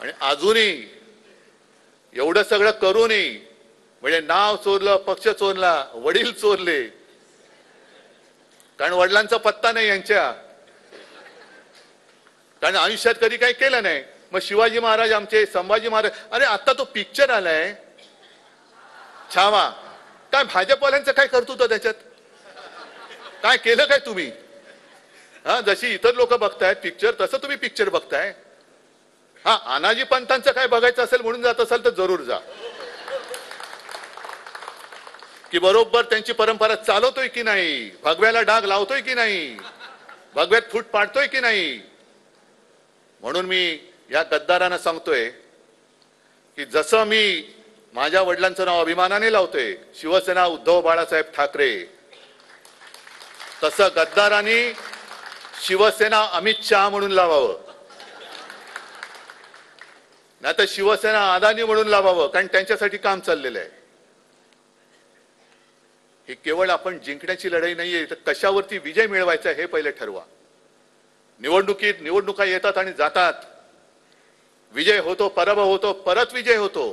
आणि अजूनही एवढं सगळं करूनही म्हणजे नाव चोरलं, पक्ष चोरला, वडील चोरले, कारण वडिलांचा पत्ता नाही यांच्या, कारण आयुष्यात कधी काही केलं नाही. मग शिवाजी महाराज आमचे, संभाजी महाराज, अरे आता तो पिक्चर आलाय छावा, काय भाजपवाल्यांचं काय करतो तो त्याच्यात, काय केलं काय तुम्ही? हा, जशी इतर लोक बघतायत पिक्चर तसं तुम्ही पिक्चर बघताय. हा, अनाजी पंतांचं काय बघायचं असेल म्हणून जात असाल तर जरूर जा, की बरोबर त्यांची परंपरा चालवतोय की नाही, भगव्याला डाग लावतोय की नाही, भगव्यात फूट पाडतोय की नाही. म्हणून मी या गद्दारांना सांगतोय की जसं मी माझ्या वडिलांचं नाव अभिमानाने लावतोय शिवसेना उद्धव बाळासाहेब ठाकरे, तसं गद्दारांनी शिवसेना अमित शहा म्हणून लावावं, नाही तर शिवसेना अदानी म्हणून लावावं, कारण त्यांच्यासाठी काम चाललेलं आहे. हे केवळ आपण जिंकण्याची लढाई नाहीये, तर कशावरती विजय मिळवायचा हे पहिले ठरवा. निवडणुका येतात आणि जातात, विजय होतो, पराभव होतो, परत विजय होतो.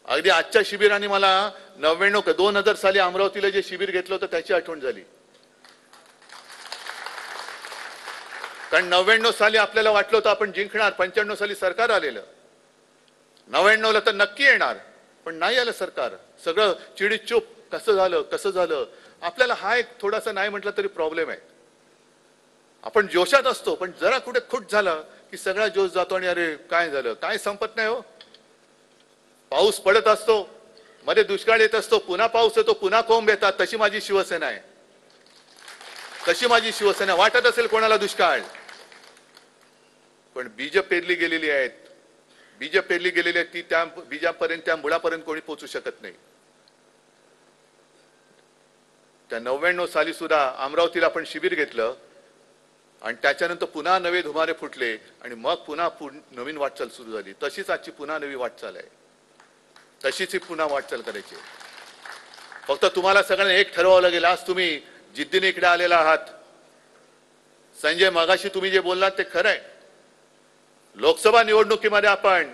अगदी आजच्या शिबिराने मला 2000 साली अमरावतीला जे शिबिर घेतलं होतं त्याची आठवण झाली. कारण 99 साली आपल्याला वाटलं होतं आपण जिंकणार, 95 साली सरकार आलेलं, 99ला तर नक्की येणार, पण नाही आलं सरकार. सगळं चिडीत चूप, कसं झालं. आपल्याला हा एक थोडासा नाही म्हटलं तरी प्रॉब्लेम आहे. आपण जोशात असतो, पण जरा कुठे खुट झालं की सगळा जोश जातो आणि अरे काय झालं, काय संपत नाही हो. पाऊस पडत असतो, मध्ये दुष्काळ येत असतो, पुन्हा पाऊस येतो, पुन्हा कोंब येतात. तशी माझी शिवसेना आहे, तशी माझी शिवसेना. वाटत असेल कोणाला दुष्काळ, पण बीज पेरली गेलेली आहेत, ती त्या बीजापर्यंत, त्या मुळापर्यंत कोणी पोहोचू शकत नाही. त्या 99 साली सुद्धा अमरावतीला आपण शिबिर घेतलं आणि त्याच्यानंतर पुन्हा नवे धुमारे फुटले आणि मग पुन्हा नवीन वाटचाल सुरू झाली. तशीच आजची पुन्हा नवी वाटचाल आहे, तशीच ही पुन्हा वाटचाल करायची. फक्त तुम्हाला सगळ्यांना एक ठरवावं लागेल. आज तुम्ही जिद्दीने इकडे आलेला आहात. संजय, मगाशी तुम्ही जे बोललात ते खरं आहे. लोकसभा निवडणुकीमध्ये आपण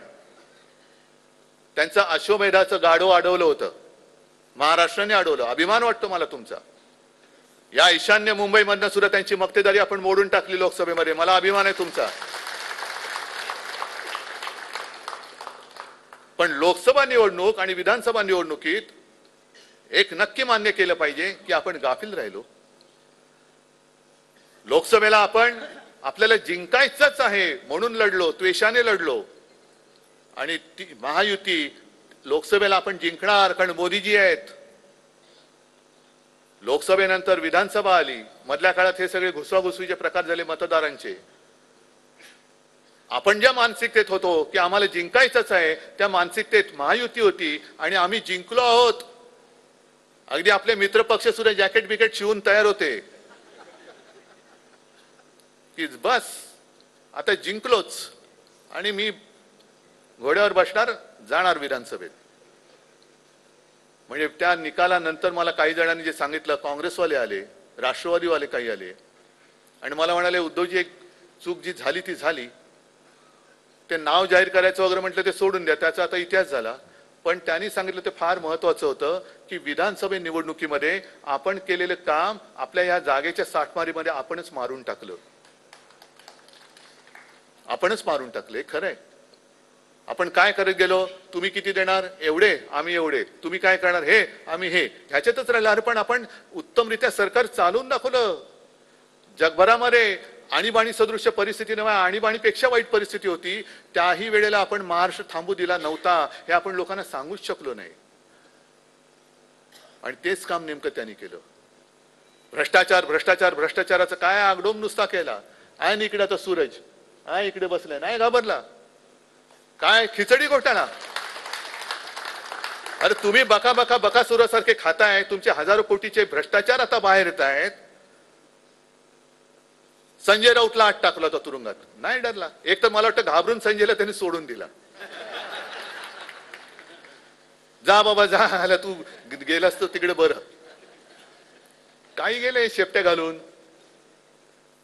त्यांचं अश्वमेधाचं गाढव अडवलं होतं, महाराष्ट्राने अडवलं. अभिमान वाटतो मला तुमचा. या ईशान्य मुंबईमधनं सुद्धा त्यांची मक्तेदारी आपण मोडून टाकली लोकसभेमध्ये. मला अभिमान आहे तुमचा. पण लोकसभा निवडणूक आणि विधानसभा निवडणुकीत एक नक्की मान्य केलं पाहिजे की आपण गाफील राहिलो. लोकसभेला आपल्याला जिंकायचंच आहे म्हणून लढलो, त्वेषाने लढलो, आणि ती महायुती लोकसभेला आपण जिंकणार कारण मोदीजी आहेत. लोकसभेनंतर विधानसभा आली, मधल्या काळात हे सगळे घुसवाघुसवीचे प्रकार झाले मतदारांचे. आपण ज्या मानसिकतेत होतो की आम्हाला जिंकायचंच आहे, त्या मानसिकतेत महायुती होती आणि आम्ही जिंकलो आहोत. अगदी आपले मित्रपक्ष सुद्धा जॅकेट बिकेट शिवून तयार होते की बस आता जिंकलोच आणि मी घोड्यावर बसणार, जाणार विधानसभेत. म्हणजे त्या निकालानंतर मला काही जणांनी जे सांगितलं, काँग्रेसवाले आले, राष्ट्रवादीवाले काही आले आणि मला म्हणाले, उद्धवजी एक चूक जी झाली ती झाली, ते नाव जाहीर करायचं वगैरे म्हटलं ते सोडून द्या, त्याचा आता इतिहास झाला. पण त्यांनी सांगितलं ते फार महत्वाचं होतं की विधानसभे निवडणुकीमध्ये आपण केलेलं काम आपल्या या जागेच्या साठमारीमध्ये आपणच मारून टाकलं. आपणच मारून टाकले. खरंय. आपण काय करत गेलो, तुम्ही किती देणार, एवढे, आम्ही एवढे, तुम्ही काय करणार, हे, आम्ही हे, ह्याच्यातच राहिलं. अरे पण आपण उत्तमरित्या सरकार चालवून दाखवलं. जगभरामध्ये आणीबाणी सदृश्य परिस्थिती नव्हे, आणीबाणीपेक्षा वाईट परिस्थिती होती, त्याही वेळेला आपण महाराष्ट्र थांबू दिला नव्हता. हे आपण लोकांना सांगूच शकलो नाही. आणि तेच काम नेमकं त्यांनी केलं. भ्रष्टाचार भ्रष्टाचार भ्रष्टाचाराचा काय आगडोम नुसता केला. आहे इकडे आता सूरज, आहे इकडे बसलाय, नाही घाबरला. काय खिचडी घोटाळा. अरे तुम्ही बकासुरासारखे खाताय, तुमचे हजारो कोटीचे भ्रष्टाचार आता बाहेर येत आहेत. संजय राऊतला आत टाकला होता तुरुंगात, नाही डरला. एक तर मला वाटतं घाबरून संजयला त्यांनी सोडून दिला. जा बाबा जा, आला तू गेलास तर तिकडे बरं. काही गेले शेपट्या घालून.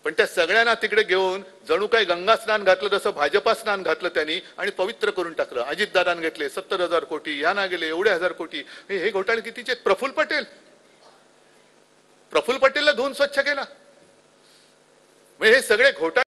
पण त्या सगळ्यांना तिकडे घेऊन जणू काही गंगा स्नान घातलं तसं भाजपा स्नान घातलं त्यांनी आणि पवित्र करून टाकलं. अजितदादांनी घेतले 70,000 कोटी, ह्या ना गेले एवढे हजार कोटी. हे घोटाळे कितीचे? प्रफुल्ल पटेलला धुवून स्वच्छ केला. म्हणजे हे सगळे घोटाळे